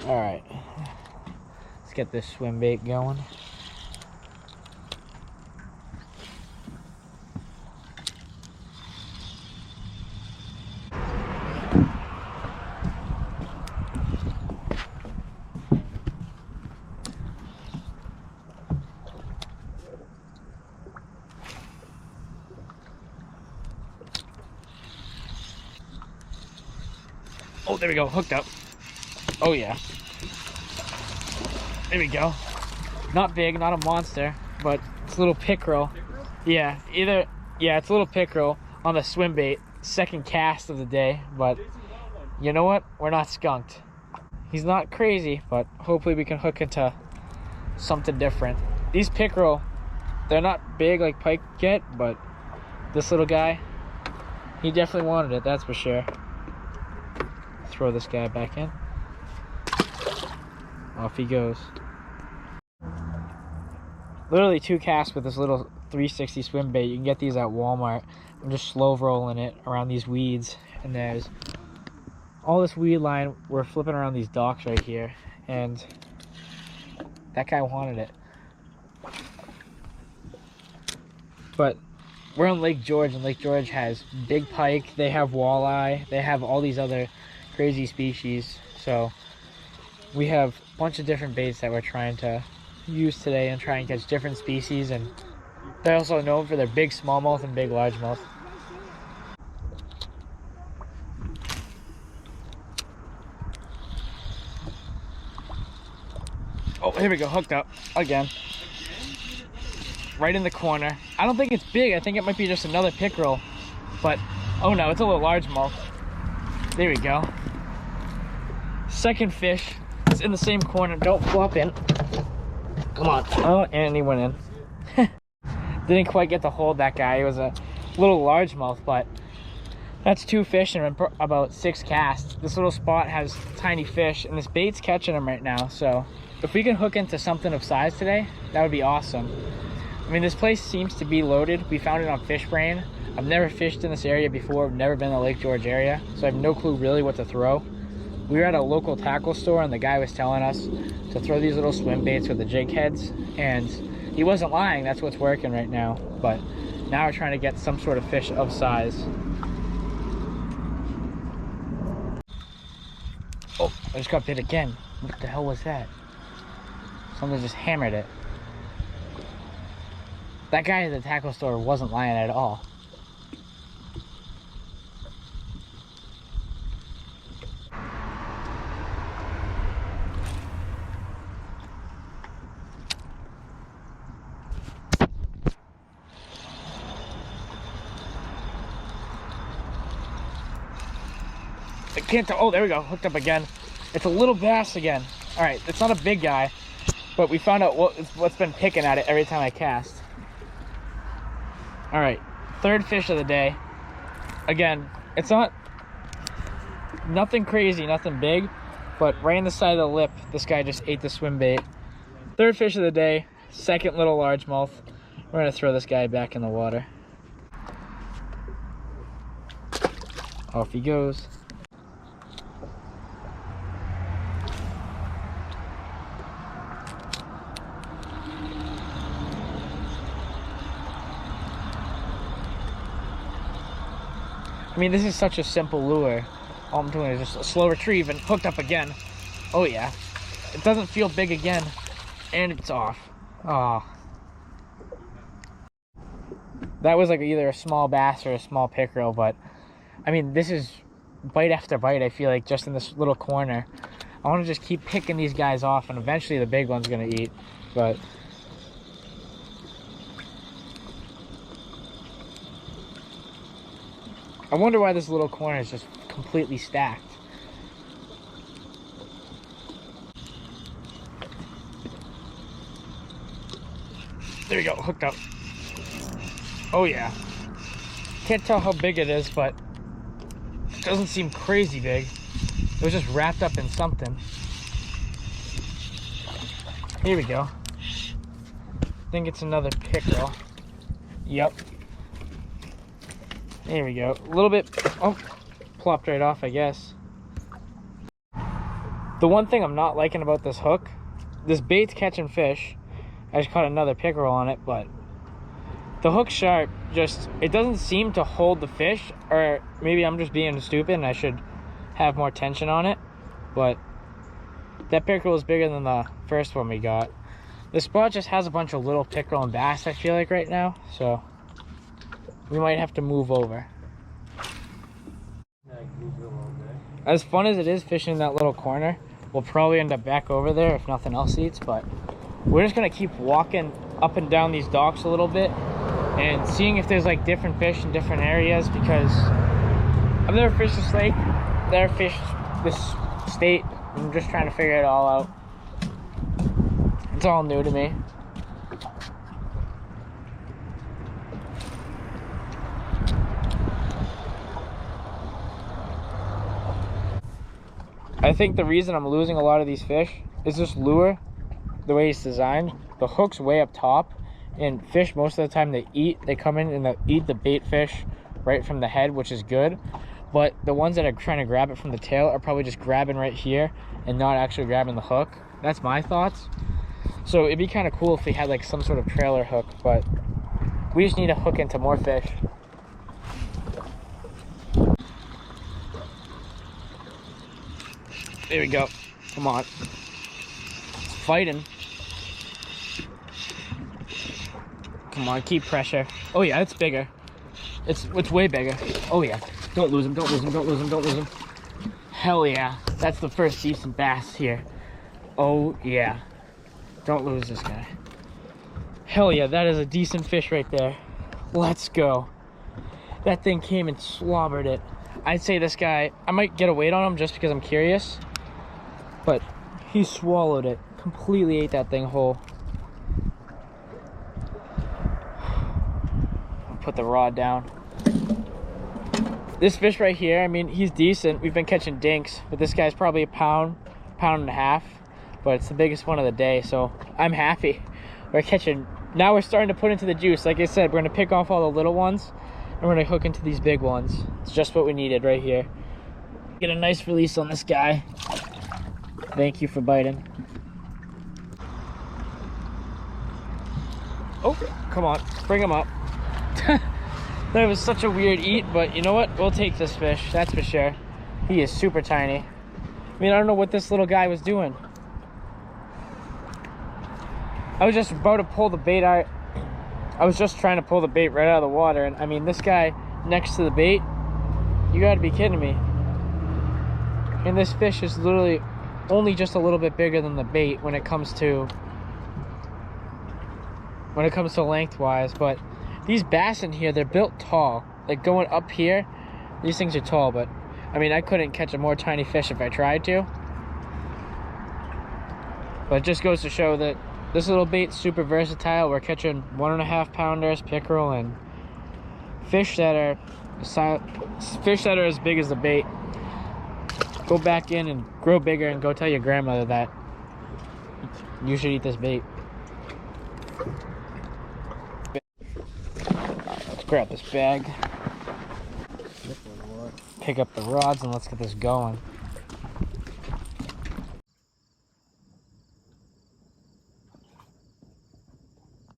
All right, let's get this swim bait going. Oh, there we go, hooked up. Oh yeah. There we go. Not big, not a monster, but it's a little pickerel. Yeah, it's a little pickerel on the swim bait. Second cast of the day, but you know what? We're not skunked. He's not crazy, but hopefully we can hook into something different. These pickerel, they're not big like pike get, but this little guy, he definitely wanted it, that's for sure. Throw this guy back in. Off he goes. Literally 2 casts with this little 360 swim bait. You can get these at Walmart. I'm just slow rolling it around these weeds, and there's all this weed line. We're flipping around these docks right here, and that guy wanted it. But we're on Lake George, and Lake George has big pike, they have walleye, they have all these other crazy species. So we have a bunch of different baits that we're trying to use today and try and catch different species, and they're also known for their big smallmouth and big largemouth. Oh, here we go, hooked up again. Right in the corner. I don't think it's big, I think it might be just another pickerel, but oh no, it's a little largemouth. There we go. Second fish. It's in the same corner. Don't flop in. Come on. Oh, and he went in. Didn't quite get to hold that guy. He was a little largemouth, but that's 2 fish in about 6 casts. This little spot has tiny fish, and this bait's catching them right now. So if we can hook into something of size today, that would be awesome. I mean, this place seems to be loaded. We found it on Fish Brain. I've never fished in this area before. I've never been in the Lake George area, so I have no clue really what to throw. We were at a local tackle store, and the guy was telling us to throw these little swim baits with the jig heads, and he wasn't lying. That's what's working right now. But now we're trying to get some sort of fish of size. Oh, I just got bit again. What the hell was that? Someone just hammered it. That guy at the tackle store wasn't lying at all. I can't tell. Oh, there we go. Hooked up again. It's a little bass again. All right, it's not a big guy, but we found out what's been picking at it every time I cast. All right, 3rd fish of the day. Again, it's nothing crazy, nothing big, but right in the side of the lip, this guy just ate the swim bait. 3rd fish of the day, 2nd little largemouth. We're gonna throw this guy back in the water. Off he goes. I mean, this is such a simple lure. All I'm doing is just a slow retrieve and hooked up again. Oh yeah. It doesn't feel big again. And it's off. Oh. That was like either a small bass or a small pickerel, but I mean, this is bite after bite, I feel like, just in this little corner. I want to just keep picking these guys off, and eventually the big one's going to eat. But I wonder why this little corner is just completely stacked. There we go, hooked up. Oh yeah. Can't tell how big it is, but it doesn't seem crazy big. It was just wrapped up in something. Here we go. I think it's another pickerel. Yep. There we go. A little bit, oh, plopped right off, I guess. The one thing I'm not liking about this hook, this bait's catching fish. I just caught another pickerel on it, but the hook sharp it doesn't seem to hold the fish, or maybe I'm just being stupid and I should have more tension on it. But that pickerel is bigger than the first one we got. The spot just has a bunch of little pickerel and bass, I feel like, right now, so we might have to move over. As fun as it is fishing in that little corner, we'll probably end up back over there if nothing else eats, but we're just gonna keep walking up and down these docks a little bit and seeing if there's like different fish in different areas, because I've never fished this lake, never fished this state. I'm just trying to figure it all out. It's all new to me. I think the reason I'm losing a lot of these fish is this lure, the way it's designed. The hook's way up top, and fish most of the time they come in and they eat the bait fish right from the head, which is good. But the ones that are trying to grab it from the tail are probably just grabbing right here and not actually grabbing the hook. That's my thoughts. So it'd be kind of cool if we had like some sort of trailer hook, but we just need to hook into more fish. There we go. Come on. It's fighting. Come on, keep pressure. Oh yeah, it's bigger. It's way bigger. Oh yeah. Don't lose him, don't lose him, don't lose him, don't lose him. Hell yeah. That's the first decent bass here. Oh yeah. Don't lose this guy. Hell yeah, that is a decent fish right there. Let's go. That thing came and slobbered it. I'd say this guy, I might get a weight on him just because I'm curious, but he swallowed it. Completely ate that thing whole. I'll put the rod down. This fish right here, I mean, he's decent. We've been catching dinks, but this guy's probably a pound and a half, but it's the biggest one of the day, so I'm happy. We're catching, now we're starting to put into the juice. Like I said, we're gonna pick off all the little ones and we're gonna hook into these big ones. It's just what we needed right here. Get a nice release on this guy. Thank you for biting. Oh, come on, bring him up. That was such a weird eat, but you know what? We'll take this fish, that's for sure. He is super tiny. I mean, I don't know what this little guy was doing. I was just about to pull the bait out. I was just trying to pull the bait right out of the water, and I mean, this guy next to the bait, you gotta be kidding me. And this fish is literally only just a little bit bigger than the bait when it comes to lengthwise, but these bass in here, they're built tall. Like going up here, these things are tall, but I mean, I couldn't catch a more tiny fish if I tried to. But it just goes to show that this little bait's super versatile. We're catching 1.5 pounders, pickerel, and fish that are as big as the bait. Go back in and grow bigger and go tell your grandmother that you should eat this bait. Let's grab this bag, pick up the rods, and let's get this going.